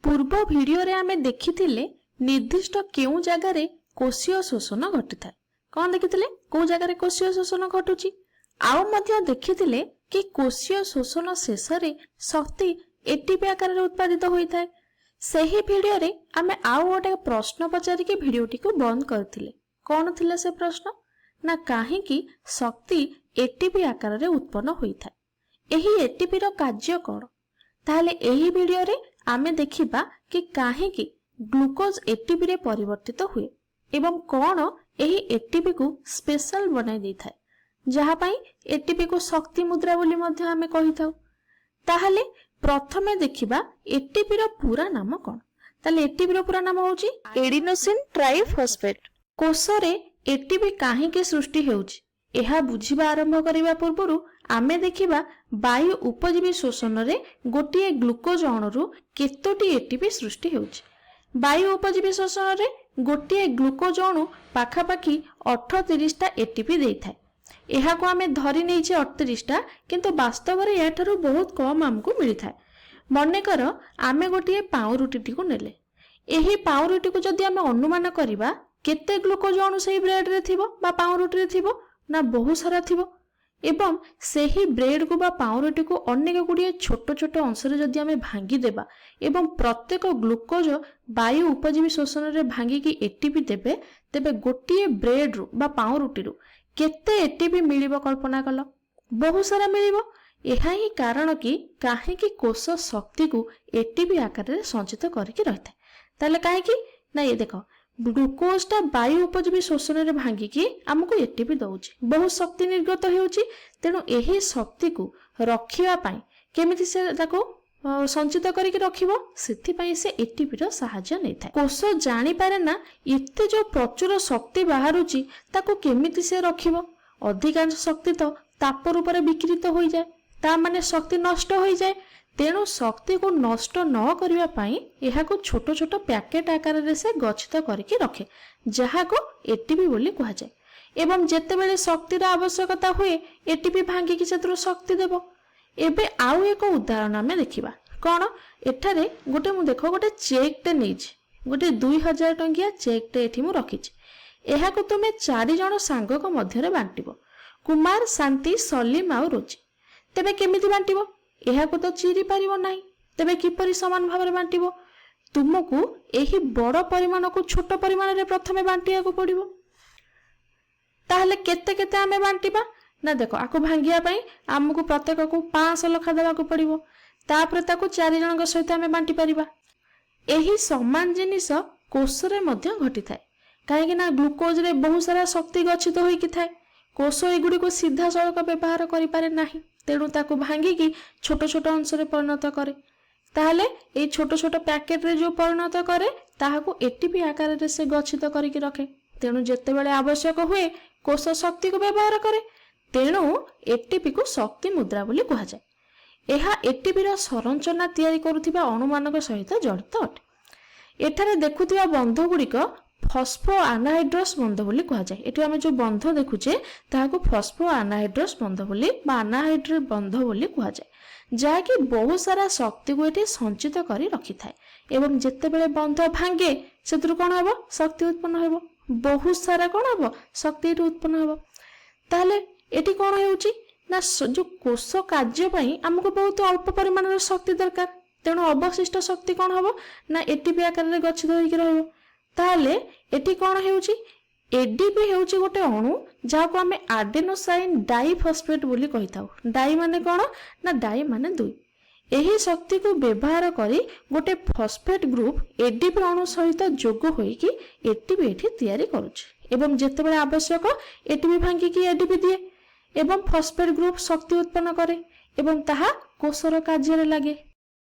पूर्व भिडियो रे आमे देखिथिले निर्दिष्ट केउ जगह रे कोशीय शोषण घटिथाय। कौन देखिथिले को जगह रे कोशीय शोषण घटुची। आउ मध्य देखिथिले कि कोशीय शोषण शेष रे शक्ति एटीपी आकार रे उत्पादित होइथाय। सही भिडियो रे आमे आउ गोटे प्रश्न पचारि के भिडियोटी को बंद करथिले। कौन थिला से प्रश्न ना काहे कि शक्ति एटीपी आकार रे उत्पन्न होइथाय। एही एटीपी रो कार्य कोन ताहले एही भिडियो रे आमे देखिबा कि काहे कि ग्लूकोज एटीपी रे परिवर्तित हुए एवं कौन एही एटीपी को स्पेशल बनाई देथाय जहा पई एटीपी को शक्ति मुद्रा बोली मध्य आमे कहिथाउ। ताहले प्रथमे देखिबा एटीपी रो पूरा नाम कोन। ताहले एटीपी रो पूरा नाम होउची एडिनोसिन ट्राइफॉस्फेट। कोष रे एटीपी काहे के सृष्टि हेउची एहा बुझिबा आरंभ करिबा पूर्वरु आमे देखिबा वायु उपजीवी शोषण रे गोटिए ग्लूकोज अणुरु केतोटी एटीपी सृष्टि हेउची। वायु उपजीवी शोषण रे गोटिए ग्लूकोज अणु पाखापाखी 38 टा एटीपी देइथाय। एहा को आमे धरि नैछे 38 टा किंतु वास्तव रे एठारु बहुत कम हमकु मिलिथाय। मने कर आमे गोटिए पाउरुटी को नेले एही पाउरुटी को जदि आमे अनुमान करिबा केते ग्लूकोज अणु सेही ब्रेड रे थिबो बा पाउरुटी रे थिबो ना बहुत सारा थिबो एवं सेही ब्रेड को बा पाउरुटी को अनेक गुड़िए छोट छोट अंश रे जदि आमे भांगी देबा एवं प्रत्येक ग्लूकोज वायु उपजीवी शोषण रे भांगी की एटीपी देबे तेबे गोटिए ब्रेड रु बा पाउरुटी रु केते एटीपी मिलिबो कल्पना कल बहुत सारा मिलिबो। एहा ही कारण कि काहे कि कोष शक्ति को एटीपी आकार रे संचित करके रहिथा। ताले काहे कि ना ये देखो ग्लूकोज टा वायु उपजीवी शोषण रे भांगी की हमको एटीपी दउची बहुत शक्ति निर्गत हेउची। तेणु एही शक्ति को रखिया पाई केमिति से ताको संचित करके रखिबो सेथि पाई से एटीपी रो सहायता नै थाय। कोष जानि पारे ना एते जो प्रचुर शक्ति बाहरुची ताको केमिति से रखिबो। अधिकांश शक्ति तो ताप रूप रे विकृत होई जाय ता माने शक्ति नष्ट होई जाय। तेणु शक्ति को नष्ट न करिवा पाई एहा को छोट छोट पैकेट आकार रे से गच्छित करके रखे जहा को एटीपी बोली कहा जाय। एवं जेते बेले शक्ति रा आवश्यकता हुए एटीपी भांगी कि सेतरो शक्ति देबो। एबे आउ एक उदाहरण हमें देखिबा कोन एठारे गोटे मु देखो गोटे चेक टे नेछि गोटे 2000 टंकिया चेक टे एठी मु रखिछि। एहा को तुमे 4 जण सांग को मध्य रे बांटिबो कुमार शांति सलीम आ रुचि। तेबे केमिति बांटिबो एहा को तो चिरी पारिबो नाही। तेबे किपरि समान भाव रे बांटिबो तुमको एही बड़ परिमाण को छोट परिमाण रे प्रथमे बांटिया को पड़िबो। ताहले केते केते आमे बांटिबा ना देखो आको भांगिया पई हमकु प्रत्येक को 500 लखा देबा को पड़िबो तापर ताको 4 जणक सहित आमे बांटी परिबा। एही समान जिनिस कोष रे मध्य घटी थाए काहे कि ना ग्लूकोज रे बहुत सारा शक्ति गच्छित होई कि थाए। कोष एगुडी को सीधा सड़क व्यवहार करि पारे नाही तेणु ताको भांगी की छोट छोट अंश रे परिणत करे। ताहले ए छोट छोट पैकेट रे जो परिणत करे ताहाको एटीपी आकार रे से गच्छित करिके रखे। तेणु जेते बेले आवश्यक हुए कोष शक्ति को व्यवहार करे। तेणु एटीपी को शक्ति मुद्रा बोली कहा जाय। एहा एटीपी रो संरचना तैयारी करुथिबा अणुमानक सहित जड़ित अटे। एठारे देखुथिबा बंध गुड़िक फॉस्फो अनहाइड्रस बंध बोली कहा जाय। एठी आमे जो बंध देखुचे ताहाको फॉस्फो अनहाइड्रस बंध बोली बा अनहाइड्रेट बंध बोली कहा जाय जहा कि बहुत सारा शक्ति को एठी संचित करी रखि थाए एवं जेते बेले बंध भांगे सेतरु कोन हेबो शक्ति उत्पन्न हेबो बहुत सारा कोन हेबो शक्ति एठी उत्पन्न हेबो। ताहले एठी कोन हेउची ना जो कोष कार्य पई हमको बहुत अल्प परिमाण रो शक्ति दरकार। तेणु अवशिष्ट शक्ति कोन हेबो ना एटीपी आकार रे गच्छित होई कि रहबो। ताहले एठी कोन हेउची एडीपी हेउची गोटे अणु जाको हमें एडेनोसाइन डाइफॉस्फेट बोली कहिताउ। डाई माने कोन ना डाई माने 2। एही शक्ति को व्यवहार करी गोटे फॉस्फेट ग्रुप एडीपी अणु सहित जोग होई कि एटीपी एठी तैयारी करूची एवं जेते बेले आवश्यक एटीपी भांगी कि एडीपी दिए एवं फॉस्फेट ग्रुप शक्ति उत्पन्न करे एवं ताहा कोषर कार्य रे लागे।